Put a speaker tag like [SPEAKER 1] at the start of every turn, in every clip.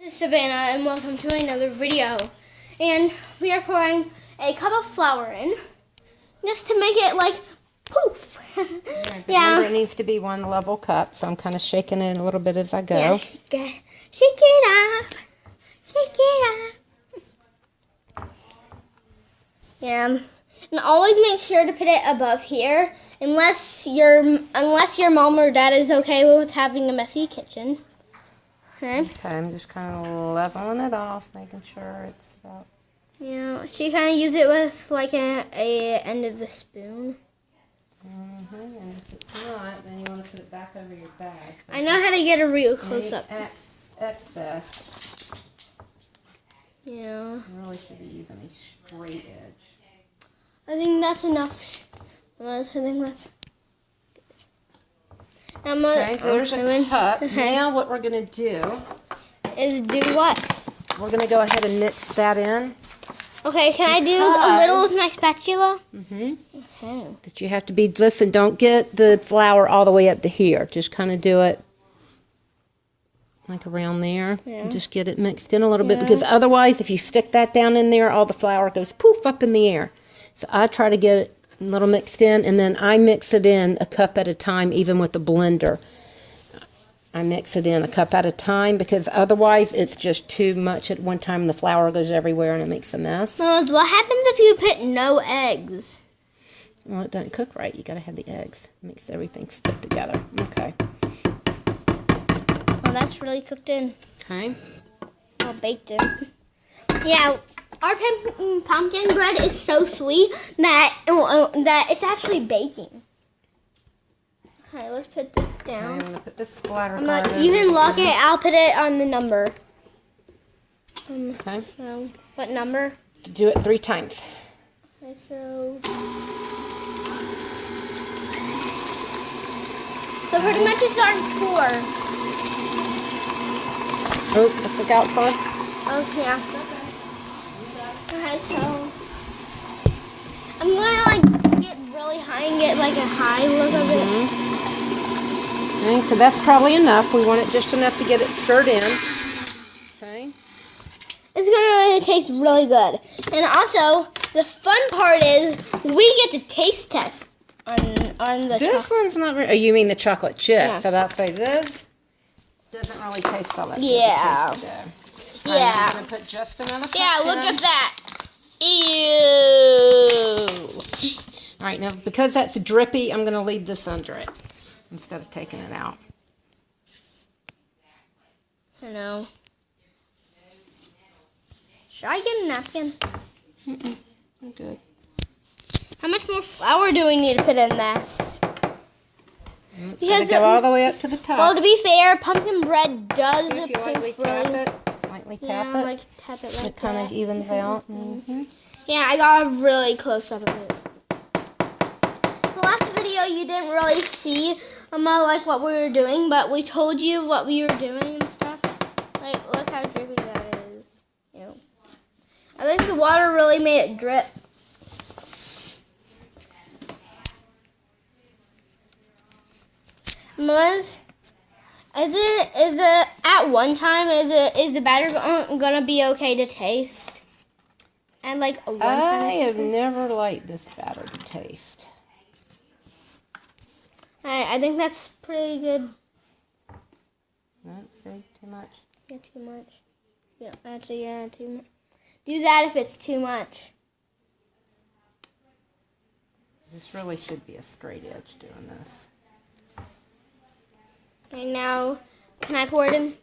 [SPEAKER 1] This is Savannah and welcome to another video. And we are pouring a cup of flour in just to make it like poof.
[SPEAKER 2] Right, remember, it needs to be one level cup, so I'm kind of shaking it a little bit as I go.
[SPEAKER 1] Yeah, shake it up. Shake it up. Yeah. And always make sure to put it above here unless your mom or dad is okay with having a messy kitchen. Okay,
[SPEAKER 2] I'm just kind of leveling it off, making sure it's about...
[SPEAKER 1] Yeah, so you kind of use it with like a end of the spoon.
[SPEAKER 2] And if it's not, then you want to put it back over your bag. So
[SPEAKER 1] I know how to get a real close-up.
[SPEAKER 2] Excess.
[SPEAKER 1] Yeah.
[SPEAKER 2] You really should be using a straight edge.
[SPEAKER 1] I think that's enough. I think that's...
[SPEAKER 2] Okay, there's a cup. Now what we're going to do
[SPEAKER 1] is do what?
[SPEAKER 2] We're going to go ahead and mix that in.
[SPEAKER 1] Okay, can I do a little with my spatula?
[SPEAKER 2] Okay. That you have to be, listen, don't get the flour all the way up to here. Just kind of do it like around there.
[SPEAKER 1] Yeah.
[SPEAKER 2] And just get it mixed in a little bit, because otherwise if you stick that down in there, all the flour goes poof up in the air. So I try to get it a little mixed in, and then I mix it in a cup at a time, even with the blender. I mix it in a cup at a time, because otherwise it's just too much at one time. The flour goes everywhere and it makes a mess.
[SPEAKER 1] What happens if you put no eggs?
[SPEAKER 2] Well, it doesn't cook right. You got to have the eggs. It makes everything stick together. Okay.
[SPEAKER 1] Oh, that's really cooked in.
[SPEAKER 2] Okay.
[SPEAKER 1] All baked in. Yeah. Our pumpkin bread is so sweet that it's actually baking. Alright, let's put this down.
[SPEAKER 2] I'm going to put this splatter
[SPEAKER 1] You can lock it. I'll put it on the number.
[SPEAKER 2] Okay.
[SPEAKER 1] So, what number?
[SPEAKER 2] Do it 3 times.
[SPEAKER 1] Okay, so pretty much it's on 4.
[SPEAKER 2] Oh, let's look out for it.
[SPEAKER 1] Oh, yeah. Okay, so I'm gonna like get really high and get like a high look of it.
[SPEAKER 2] Okay, so that's probably enough. We want it just enough to get it stirred in. Okay.
[SPEAKER 1] It's gonna taste really good. And also, the fun part is we get to taste test on the
[SPEAKER 2] This one's not very... Oh, you mean the chocolate chip.
[SPEAKER 1] Yeah.
[SPEAKER 2] So that's like this doesn't really taste all that good.
[SPEAKER 1] Yeah. Yeah.
[SPEAKER 2] I'm going to put just another cup
[SPEAKER 1] Yeah, look
[SPEAKER 2] in.
[SPEAKER 1] at that. Ew.
[SPEAKER 2] All right, now because that's drippy, I'm going to leave this under it instead of taking it out.
[SPEAKER 1] I know. Should I get a napkin?
[SPEAKER 2] I'm good.
[SPEAKER 1] How much more flour do we need to put in this?
[SPEAKER 2] It's going to go all the way up to the top.
[SPEAKER 1] Well, to be fair, pumpkin bread does
[SPEAKER 2] If you lightly tap it, lightly tap it.
[SPEAKER 1] like tap it like
[SPEAKER 2] It kind of evens out.
[SPEAKER 1] Yeah, I got a really close up of it. The last video you didn't really see like what we were doing, but we told you what we were doing and stuff. Like, look how drippy that is. Ew. I think the water really made it drip. Is it at one time? Is the batter gonna be okay to taste? And like a one
[SPEAKER 2] I have never liked this batter to taste.
[SPEAKER 1] I think that's pretty good.
[SPEAKER 2] Don't say too much.
[SPEAKER 1] Yeah, too much. Yeah, actually, yeah, too much. Do that if it's too much.
[SPEAKER 2] This really should be a straight edge doing this.
[SPEAKER 1] Okay, now, can I pour it in?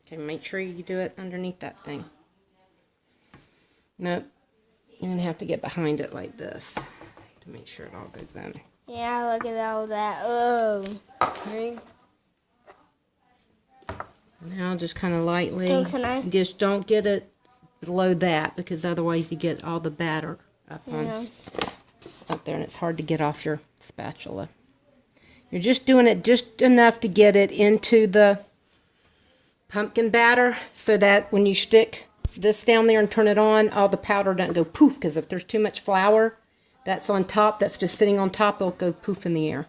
[SPEAKER 2] Okay, make sure you do it underneath that thing. Nope. You're going to have to get behind it like this to make sure it all goes in.
[SPEAKER 1] Yeah, look at all that. Oh.
[SPEAKER 2] Okay. Now just kind of lightly.
[SPEAKER 1] So can I?
[SPEAKER 2] Just don't get it below that, because otherwise you get all the batter up there, and it's hard to get off your spatula. You're just doing it just enough to get it into the pumpkin batter, so that when you stick this down there and turn it on, all the powder doesn't go poof, because if there's too much flour that's on top, that's just sitting on top, it'll go poof in the air.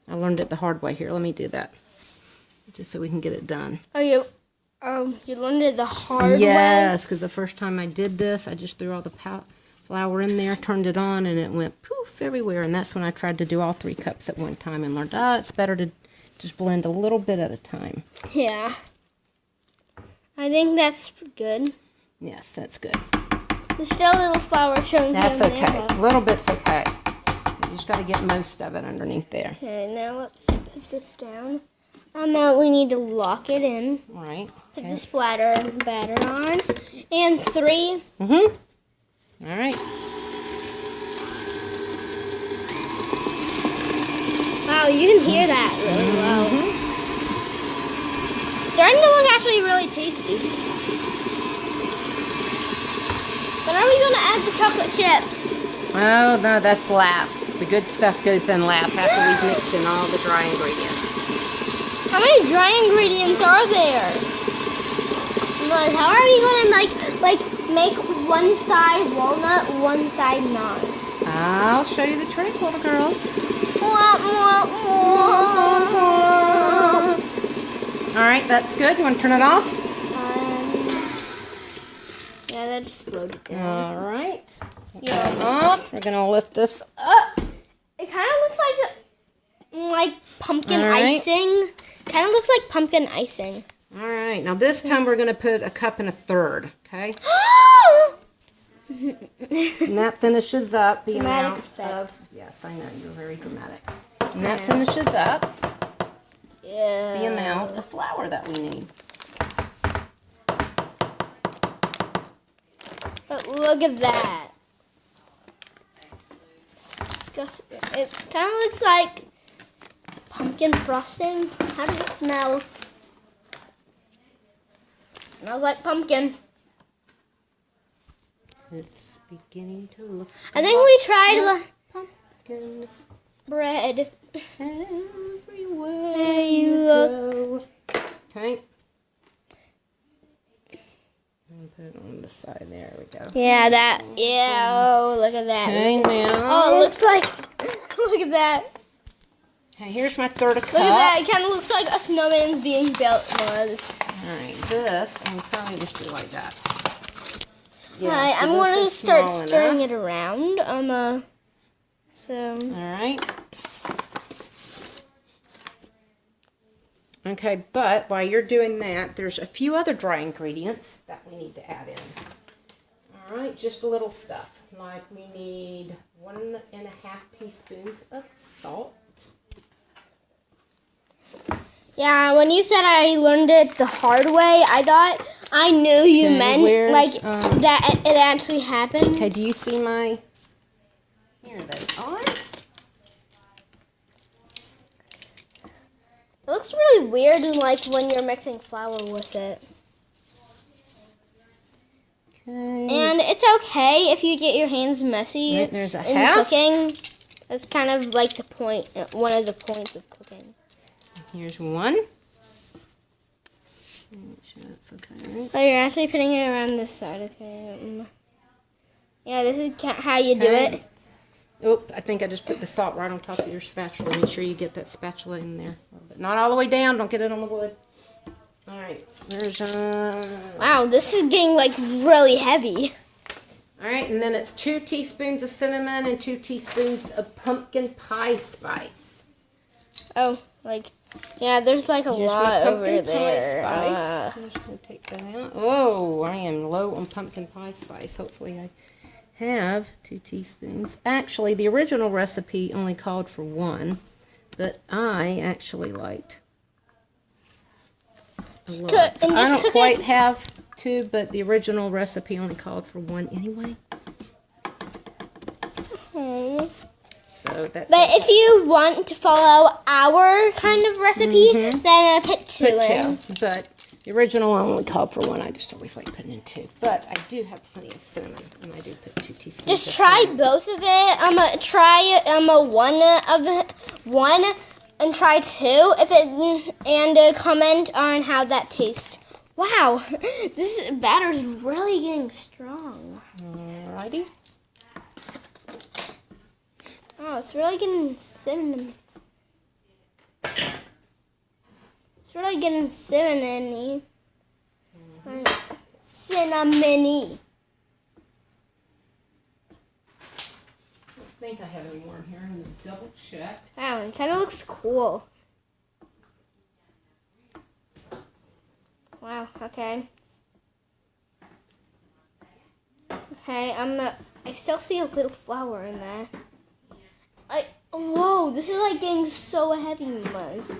[SPEAKER 2] I learned it the hard way here. Let me do that, just so we can get it done.
[SPEAKER 1] Oh, you Oh, you learned it the hard way?
[SPEAKER 2] Yes, because the first time I did this, I just threw all the flour in there, turned it on, and it went poof everywhere. And that's when I tried to do all 3 cups at one time and learned, it's better to just blend a little bit at a time.
[SPEAKER 1] Yeah. I think that's good.
[SPEAKER 2] Yes, that's good.
[SPEAKER 1] There's still a little flour showing.
[SPEAKER 2] That's okay. A little bit's okay. You just got to get most of it underneath there.
[SPEAKER 1] Okay, now let's put this down. Now we need to lock it in.
[SPEAKER 2] All right.
[SPEAKER 1] Put this batter on. And 3.
[SPEAKER 2] All right.
[SPEAKER 1] Wow, you can hear that really well. Starting to look actually really tasty. When are we going to add the chocolate chips?
[SPEAKER 2] Oh, no, that's last. The good stuff goes in last after we've mixed in all the dry ingredients.
[SPEAKER 1] How many dry ingredients are there? How are we going to like make one side walnut, one side not?
[SPEAKER 2] I'll show you the trick, little girl. All right, that's good. You want to turn it off?
[SPEAKER 1] Yeah, that just slowed it down.
[SPEAKER 2] All right. Off. We're gonna lift this up.
[SPEAKER 1] It kind of looks like pumpkin icing. Kind of looks like pumpkin icing.
[SPEAKER 2] All right. Now this time we're gonna put 1 1/3 cup. Okay. And that finishes up the amount of. Yes, I know you're very dramatic. And that finishes up the amount of flour that we need.
[SPEAKER 1] But look at that. It kind of looks like pumpkin frosting. How does it smell? It smells like pumpkin.
[SPEAKER 2] It's beginning to look.
[SPEAKER 1] I think we tried
[SPEAKER 2] pumpkin
[SPEAKER 1] bread.
[SPEAKER 2] Everywhere
[SPEAKER 1] There you look.
[SPEAKER 2] go. Okay. Put it on the side. There we go.
[SPEAKER 1] Yeah, that. Yeah. Oh, look at that.
[SPEAKER 2] Okay, now.
[SPEAKER 1] Oh, it looks like. Look at that.
[SPEAKER 2] Okay, here's my 1/3 cup.
[SPEAKER 1] Look at that. It kind of looks like a snowman's being built. Was.
[SPEAKER 2] All right, this I'll probably just do like that. Yeah,
[SPEAKER 1] Alright,
[SPEAKER 2] so
[SPEAKER 1] I'm going to start stirring
[SPEAKER 2] enough.
[SPEAKER 1] it around. So.
[SPEAKER 2] All right. Okay, but while you're doing that, there's a few other dry ingredients that we need to add in. All right, just a little stuff. Like we need 1.5 teaspoons of salt.
[SPEAKER 1] Yeah, when you said I learned it the hard way, I knew you meant that it actually happened.
[SPEAKER 2] Okay, do you see my? Here they are.
[SPEAKER 1] It looks really weird, like when you're mixing flour with it.
[SPEAKER 2] Okay.
[SPEAKER 1] And it's okay if you get your hands messy
[SPEAKER 2] Right, there's a
[SPEAKER 1] in
[SPEAKER 2] half.
[SPEAKER 1] cooking. That's kind of like the point, one of the points of cooking.
[SPEAKER 2] Here's 1. Make sure that's okay.
[SPEAKER 1] Oh, you're actually putting it around this side, okay? Yeah, this is how you do it.
[SPEAKER 2] Oh, I think I just put the salt right on top of your spatula. Make sure you get that spatula in there. But not all the way down. Don't get it on the wood. All right. There's
[SPEAKER 1] Wow, this is getting like really heavy.
[SPEAKER 2] All right, and then it's 2 teaspoons of cinnamon and 2 teaspoons of pumpkin pie spice.
[SPEAKER 1] Oh, yeah, there's like a lot over there.
[SPEAKER 2] Pumpkin pie spice. I'm just going to take that out. Oh, I am low on pumpkin pie spice. Hopefully I have 2 teaspoons. Actually, the original recipe only called for 1, but I actually liked a lot. I don't quite have 2, but the original recipe only called for 1 anyway. So that's.
[SPEAKER 1] But if you want to follow our kind of recipe, then put 2 in.
[SPEAKER 2] But the original one only called for 1. I just always like putting in 2. But I do have plenty of cinnamon, and I do put 2 teaspoons.
[SPEAKER 1] Just try both of it. Try one and try 2 and comment on how that tastes. Wow, this batter is really getting strong.
[SPEAKER 2] Alrighty.
[SPEAKER 1] Oh, it's really getting cinnamon. It's really getting cinnamony. cinnamony.
[SPEAKER 2] I think I have any more in here. I'm going to double check.
[SPEAKER 1] Wow, it kind of looks cool. Wow, okay. Okay, I still see a little flower in there. Whoa, this is like getting so heavy, Muzz.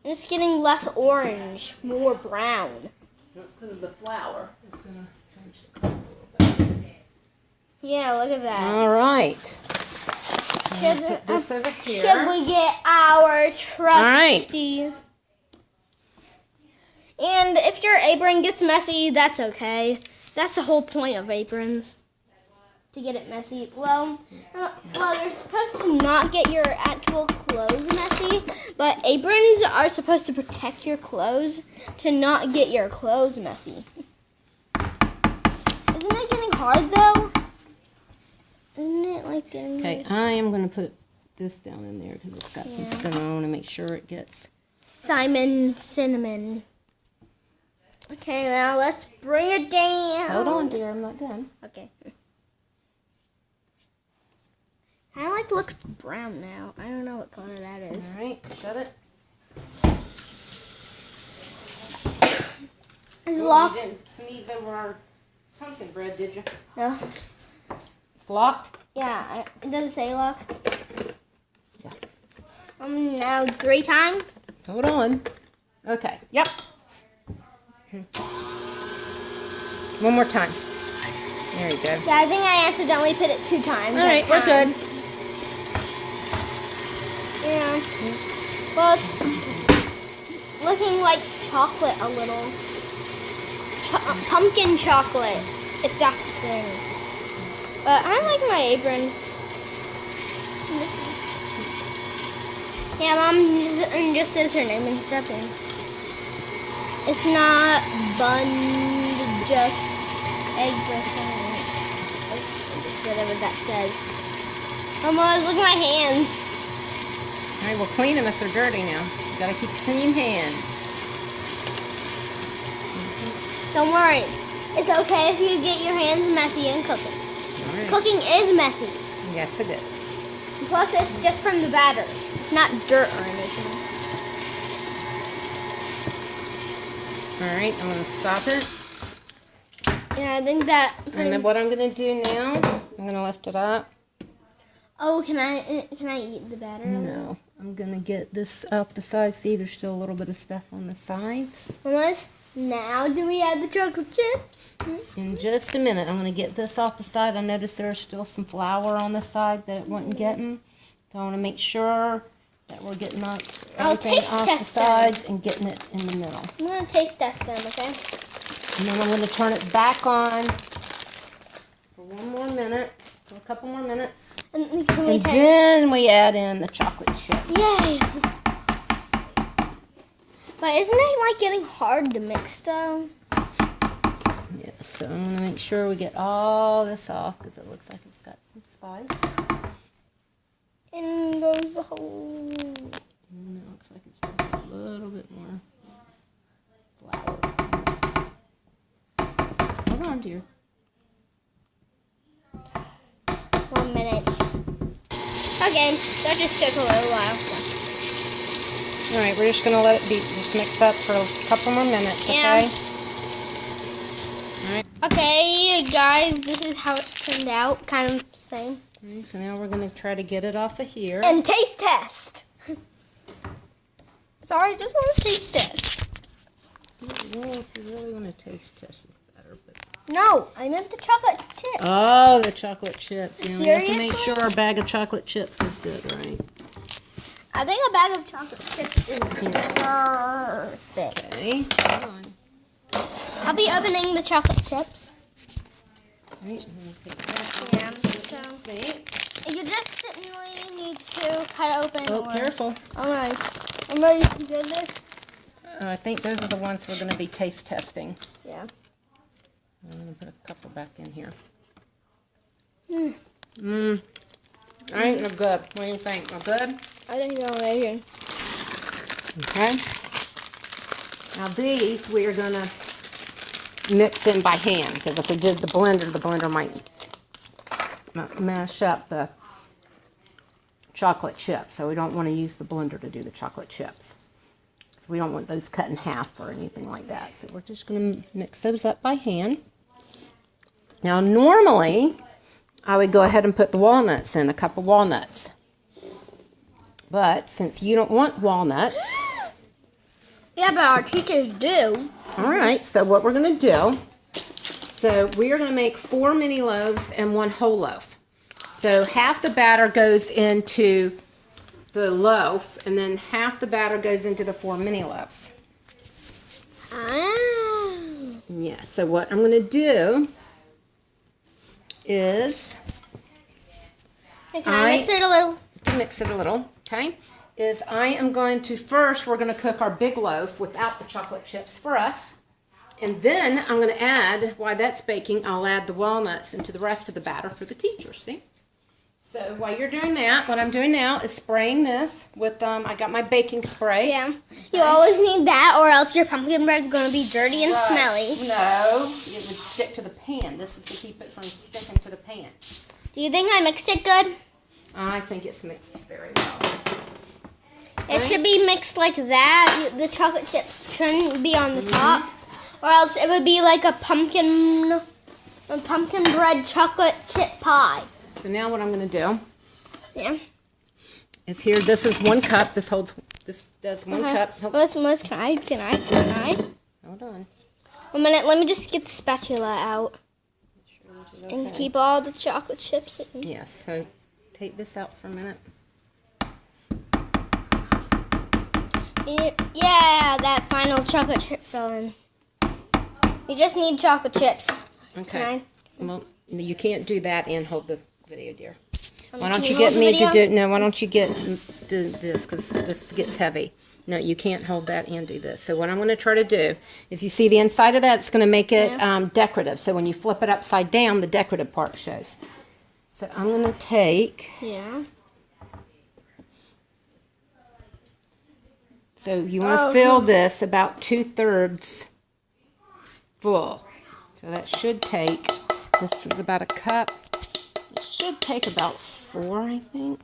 [SPEAKER 1] And it's getting less orange, more brown.
[SPEAKER 2] That's because of the flour. It's going to change the color a little bit.
[SPEAKER 1] Yeah, look at that.
[SPEAKER 2] All right.
[SPEAKER 1] Should,
[SPEAKER 2] Put this over here.
[SPEAKER 1] should we get our trusty? Right. And if your apron gets messy, that's okay. That's the whole point of aprons, to get it messy. Well, you're supposed to not get your actual clothes messy, but aprons are supposed to protect your clothes to not get your clothes messy. Isn't it getting hard though? Isn't it like getting...
[SPEAKER 2] Okay, I am going to put this down in there because it's got some cinnamon. I want to make sure it gets...
[SPEAKER 1] cinnamon. Okay, now let's bring it down.
[SPEAKER 2] Hold on, dear. I'm not done.
[SPEAKER 1] Okay. Kind of like looks brown now. I don't know what color that is.
[SPEAKER 2] All right, got it.
[SPEAKER 1] It's locked.
[SPEAKER 2] You didn't sneeze over our pumpkin bread, did you?
[SPEAKER 1] No.
[SPEAKER 2] It's locked?
[SPEAKER 1] Yeah, it doesn't say lock.
[SPEAKER 2] Yeah.
[SPEAKER 1] Now 3 times.
[SPEAKER 2] Hold on. Okay. Yep. One more time. There you go.
[SPEAKER 1] Yeah, I think I accidentally put it 2 times.
[SPEAKER 2] All right, we're good.
[SPEAKER 1] Yeah. Well, it's looking like chocolate a little. Pumpkin chocolate, if that's the thing. But I like my apron. Yeah, Mom just says her name and stuff in. It's not bunned, just egg dressing. Just whatever that says. Mama, look at my hands.
[SPEAKER 2] All right, we'll clean them if they're dirty now. You gotta keep clean hands.
[SPEAKER 1] Don't worry. It's okay if you get your hands messy in cooking.
[SPEAKER 2] All right.
[SPEAKER 1] Cooking is messy.
[SPEAKER 2] Yes, it is.
[SPEAKER 1] Plus, it's just from the batter. It's not dirt or anything.
[SPEAKER 2] All right, I'm going to stop it.
[SPEAKER 1] Yeah, I think that...
[SPEAKER 2] And then what I'm going to do now, I'm going to lift it up.
[SPEAKER 1] Oh, can I eat the batter?
[SPEAKER 2] No, I'm going to get this off the sides. See, there's still a little bit of stuff on the sides.
[SPEAKER 1] Now do we add the chocolate chips?
[SPEAKER 2] In just a minute, I'm going to get this off the side. I noticed there's still some flour on the side that it wasn't getting. So I want to make sure that we're getting everything off the sides and getting it in the middle.
[SPEAKER 1] I'm going to taste test them, okay?
[SPEAKER 2] And then I'm going to turn it back on for one more minute, for a couple more minutes.
[SPEAKER 1] And
[SPEAKER 2] then we add in the chocolate chips.
[SPEAKER 1] Yay! But isn't it like getting hard to mix though?
[SPEAKER 2] Yeah, so I'm going to make sure we get all this off because it looks like it's got some spice.
[SPEAKER 1] In goes the whole...
[SPEAKER 2] And it looks like it's got a little bit more flour. Hold on, dear.
[SPEAKER 1] 1 minute. Okay, that just took a little while.
[SPEAKER 2] Alright, we're just going to let it just mix up for a couple more minutes, okay?
[SPEAKER 1] Yeah. Alright. Okay, guys, this is how it turned out. Kind of same.
[SPEAKER 2] Alright, so now we're going to try to get it off of here.
[SPEAKER 1] And taste test! Sorry, just want to taste test.
[SPEAKER 2] Well, if you really want to taste test, it's better, but...
[SPEAKER 1] No, I meant the chocolate chips.
[SPEAKER 2] Oh, the chocolate chips. You know, we have to make
[SPEAKER 1] Seriously?
[SPEAKER 2] sure our bag of chocolate chips is good, right?
[SPEAKER 1] I think a bag of chocolate chips is perfect.
[SPEAKER 2] Okay, hold on.
[SPEAKER 1] I'll be opening the chocolate chips.
[SPEAKER 2] Right, I'm going to take that
[SPEAKER 1] Yeah, so
[SPEAKER 2] see.
[SPEAKER 1] you just simply need to cut open.
[SPEAKER 2] Oh, careful.
[SPEAKER 1] Alright, I'm ready to do this.
[SPEAKER 2] I think those are the ones we're going to be taste testing.
[SPEAKER 1] Yeah.
[SPEAKER 2] I'm going to put a couple back in here.
[SPEAKER 1] Mm.
[SPEAKER 2] Alright, they're good. What do you think? They're good?
[SPEAKER 1] I think they're amazing.
[SPEAKER 2] Okay. Now these we are going to mix in by hand, because if we did the blender might mash up the chocolate chips. So we don't want to use the blender to do the chocolate chips. So we don't want those cut in half or anything like that. So we're just going to mix those up by hand. Now normally I would go ahead and put the walnuts in, a cup of walnuts. But since you don't want walnuts...
[SPEAKER 1] Yeah, but our teachers do.
[SPEAKER 2] Alright, so what we're going to do, so we are going to make 4 mini loaves and 1 whole loaf. So half the batter goes into the loaf, and then half the batter goes into the 4 mini loaves.
[SPEAKER 1] Ah.
[SPEAKER 2] Yeah, so what I'm going to do is...
[SPEAKER 1] Hey, can I mix it a little?
[SPEAKER 2] Mix it a little, okay? Is I am going to, first we're going to cook our big loaf without the chocolate chips for us. And then I'm going to add, while that's baking, I'll add the walnuts into the rest of the batter for the teachers, see? So while you're doing that, what I'm doing now is spraying this with, I got my baking spray.
[SPEAKER 1] Yeah. You always need that, or else your pumpkin bread is going to be dirty and smelly.
[SPEAKER 2] No, it would stick to the pan. This is to keep it from sticking to the pan.
[SPEAKER 1] Do you think I mixed it good?
[SPEAKER 2] I think it's mixed very well.
[SPEAKER 1] It should be mixed like that. The chocolate chips shouldn't be on the top, or else it would be like a pumpkin bread chocolate chip pie.
[SPEAKER 2] So now what I'm going to do,
[SPEAKER 1] yeah,
[SPEAKER 2] is here. This is 1 cup. This does 1 cup.
[SPEAKER 1] Can I?
[SPEAKER 2] Hold on.
[SPEAKER 1] 1 minute. Let me just get the spatula out and keep all the chocolate chips in.
[SPEAKER 2] Yes. So take this out for a minute.
[SPEAKER 1] Yeah, that final chocolate chip fell in. You just need chocolate chips.
[SPEAKER 2] Okay. Well, you can't do that and hold the video, dear. Why
[SPEAKER 1] Can
[SPEAKER 2] don't
[SPEAKER 1] you
[SPEAKER 2] you get
[SPEAKER 1] hold the
[SPEAKER 2] me to
[SPEAKER 1] video?
[SPEAKER 2] do? No. Why don't you do this, because this gets heavy. No, you can't hold that and do this. So what I'm going to try to do is, you see the inside of that, it's going to make it decorative. So when you flip it upside down, the decorative part shows. So I'm going to take...
[SPEAKER 1] Yeah.
[SPEAKER 2] So you want to fill this about 2/3 full. So that should take, this is about a cup. It should take about 4, I think.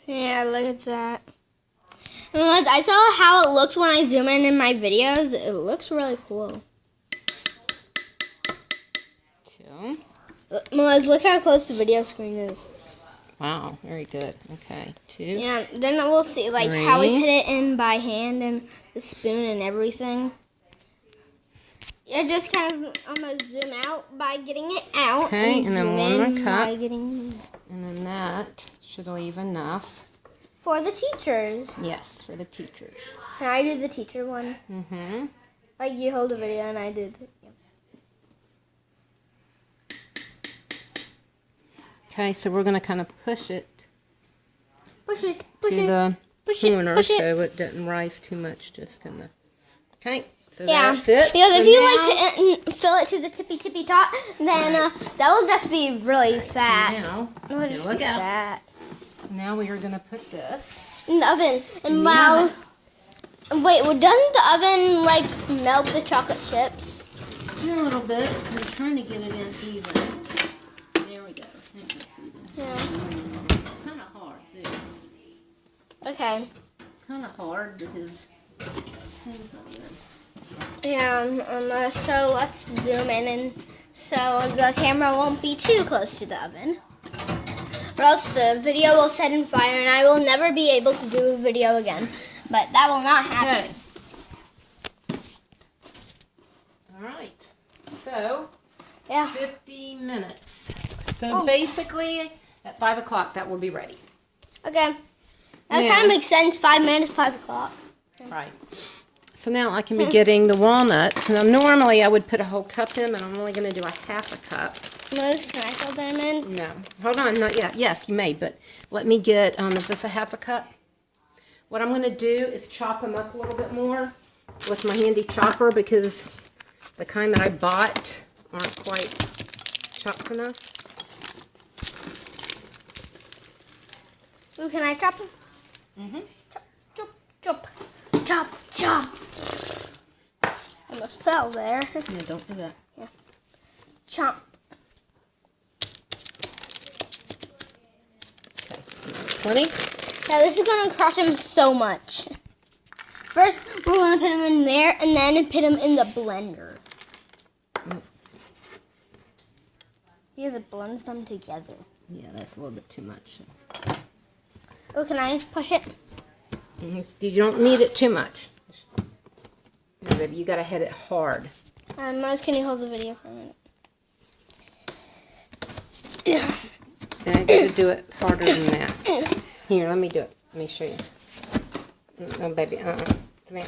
[SPEAKER 1] Yeah, look at that. And I saw how it looks when I zoom in my videos. It looks really cool.
[SPEAKER 2] 2.
[SPEAKER 1] Melissa, look how close the video screen is.
[SPEAKER 2] Wow, very good. Okay, 2.
[SPEAKER 1] Yeah, then we'll see like
[SPEAKER 2] 3.
[SPEAKER 1] how we put it in by hand and the spoon and everything. Yeah, just kind of, I'm going to zoom out by getting it out.
[SPEAKER 2] Okay, and then
[SPEAKER 1] zoom
[SPEAKER 2] 1
[SPEAKER 1] in
[SPEAKER 2] more cup.
[SPEAKER 1] by getting...
[SPEAKER 2] And then that should leave enough.
[SPEAKER 1] For the teachers.
[SPEAKER 2] Yes, for the teachers.
[SPEAKER 1] Can I do the teacher one?
[SPEAKER 2] Mm-hmm.
[SPEAKER 1] Like you hold the video and I do the...
[SPEAKER 2] Okay, so we're going to kind of push it
[SPEAKER 1] Push it,
[SPEAKER 2] to
[SPEAKER 1] push it.
[SPEAKER 2] the
[SPEAKER 1] push it,
[SPEAKER 2] corner
[SPEAKER 1] push it.
[SPEAKER 2] so it doesn't rise too much. Just in the... Okay, so
[SPEAKER 1] Yeah,
[SPEAKER 2] that's it.
[SPEAKER 1] because
[SPEAKER 2] So
[SPEAKER 1] if you
[SPEAKER 2] now-
[SPEAKER 1] like fill it to the tippy top, then that will just be really fat.
[SPEAKER 2] So now,
[SPEAKER 1] It will just
[SPEAKER 2] look
[SPEAKER 1] be
[SPEAKER 2] out.
[SPEAKER 1] fat.
[SPEAKER 2] Now we are going to put this
[SPEAKER 1] In the oven.
[SPEAKER 2] in
[SPEAKER 1] And
[SPEAKER 2] the
[SPEAKER 1] while
[SPEAKER 2] oven.
[SPEAKER 1] wait, well, doesn't the oven like melt the chocolate chips?
[SPEAKER 2] A little bit. I'm trying to get it in even. There we go. It's even.
[SPEAKER 1] Yeah.
[SPEAKER 2] It's kind of hard, too.
[SPEAKER 1] Okay.
[SPEAKER 2] Kind of hard because it seems like
[SPEAKER 1] Yeah. So let's zoom in, and so the camera won't be too close to the oven, or else the video will set in fire, and I will never be able to do a video again. But that will not happen.
[SPEAKER 2] Okay. All right. So,
[SPEAKER 1] Yeah.
[SPEAKER 2] 50 minutes. So basically, at 5 o'clock, that will be ready.
[SPEAKER 1] Okay. That
[SPEAKER 2] Yeah.
[SPEAKER 1] kind of makes sense. 5 minutes, 5 o'clock.
[SPEAKER 2] Right. So now I can be getting the walnuts. Now normally I would put a whole cup in, but I'm only going to do a half a cup.
[SPEAKER 1] Liz, can I fill them in?
[SPEAKER 2] No. Hold on, not yet. Yes, you may, but let me get, is this a half a cup? What I'm going to do is chop them up a little bit more with my handy chopper, because the kind that I bought aren't quite chopped enough.
[SPEAKER 1] Ooh, can I chop them?
[SPEAKER 2] Mm-hmm.
[SPEAKER 1] Chop, chop, chop, chop, chop. I'm almost fell there.
[SPEAKER 2] Yeah, don't do that.
[SPEAKER 1] Yeah. Chomp.
[SPEAKER 2] Okay. 20?
[SPEAKER 1] Yeah, this is going to cost him so much. First, we're going to put him in there, and then put him in the blender. Because it blends them together.
[SPEAKER 2] Yeah, that's a little bit too much.
[SPEAKER 1] Oh, can I push it?
[SPEAKER 2] You don't need it too much. No, baby, you got to hit it hard.
[SPEAKER 1] Maz, can you hold the video for a minute?
[SPEAKER 2] And I got to do it harder than that. Here, let me do it. Let me show you. No, baby, Come here.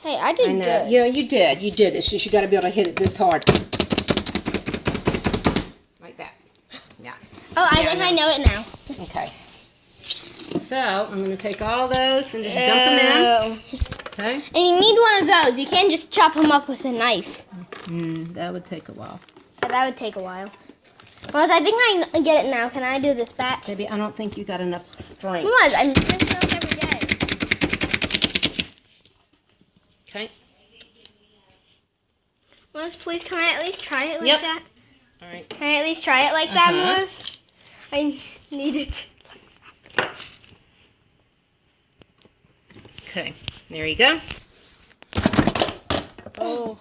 [SPEAKER 1] Hey, I did good.
[SPEAKER 2] Yeah, you did. You did. It's just you got to be able to hit it this hard. Like that. Yeah.
[SPEAKER 1] Oh, I think I know it now.
[SPEAKER 2] Okay. So, I'm going to take all those and just dump them in. Okay.
[SPEAKER 1] And you need one of those. You can't just chop them up with a knife.
[SPEAKER 2] That would take a while.
[SPEAKER 1] Yeah, that would take a while. Well, I think I get it now. Can I do this batch?
[SPEAKER 2] Baby, I don't think you got enough strength.
[SPEAKER 1] Maz, I'm doing milk every day.
[SPEAKER 2] Okay.
[SPEAKER 1] Maz, please, can I at least try it like that?
[SPEAKER 2] All right.
[SPEAKER 1] Can I at least try it like that, Maz? I need it.
[SPEAKER 2] Okay, there you go. Oh.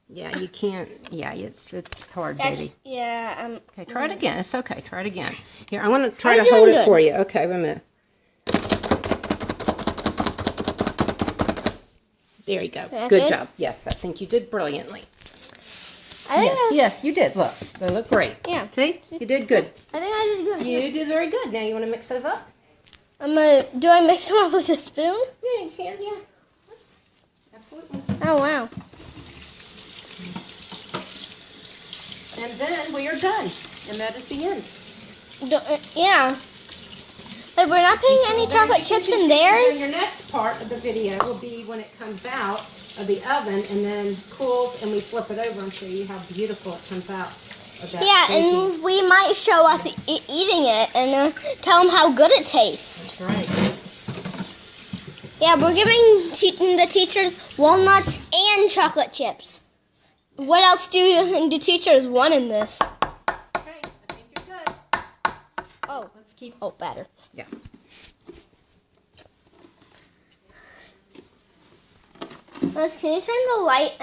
[SPEAKER 2] Yeah, you can't. Yeah, it's hard, baby.
[SPEAKER 1] Yeah.
[SPEAKER 2] Okay, try it again. It's okay. Try it again. Here, I'm going to try
[SPEAKER 1] I'm
[SPEAKER 2] to hold
[SPEAKER 1] doing
[SPEAKER 2] it for you. Okay, wait a minute. There you go. Good job. Yes, I think you did brilliantly. Yes, you did. Look, they look great.
[SPEAKER 1] Yeah.
[SPEAKER 2] See? You did good.
[SPEAKER 1] I think I did good.
[SPEAKER 2] You did very good. Now you want to mix those up?
[SPEAKER 1] Do I mix them up with a spoon?
[SPEAKER 2] Yeah, you can. Yeah. Absolutely.
[SPEAKER 1] Oh, wow.
[SPEAKER 2] And then we are done. And that is the end.
[SPEAKER 1] Yeah. Like, we're not putting any chocolate chips in theirs?
[SPEAKER 2] Your next part of the video will be when it comes out of the oven and then cools and we flip it over and show you how beautiful it comes out.
[SPEAKER 1] Yeah, and we might show us eating it and tell them how good it tastes.
[SPEAKER 2] That's right.
[SPEAKER 1] Yeah, we're giving the teachers walnuts and chocolate chips. What else do teachers want in this?
[SPEAKER 2] Okay, I think you're good.
[SPEAKER 1] Oh,
[SPEAKER 2] Let's keep.
[SPEAKER 1] oh, better.
[SPEAKER 2] Yeah.
[SPEAKER 1] Liz, can you turn the light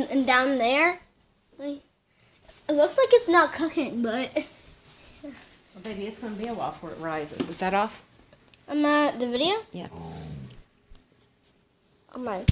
[SPEAKER 1] and down there? It looks like it's not cooking, but...
[SPEAKER 2] Well, baby, it's going to be a while before it rises. Is that off?
[SPEAKER 1] The video?
[SPEAKER 2] Yeah.
[SPEAKER 1] Oh my.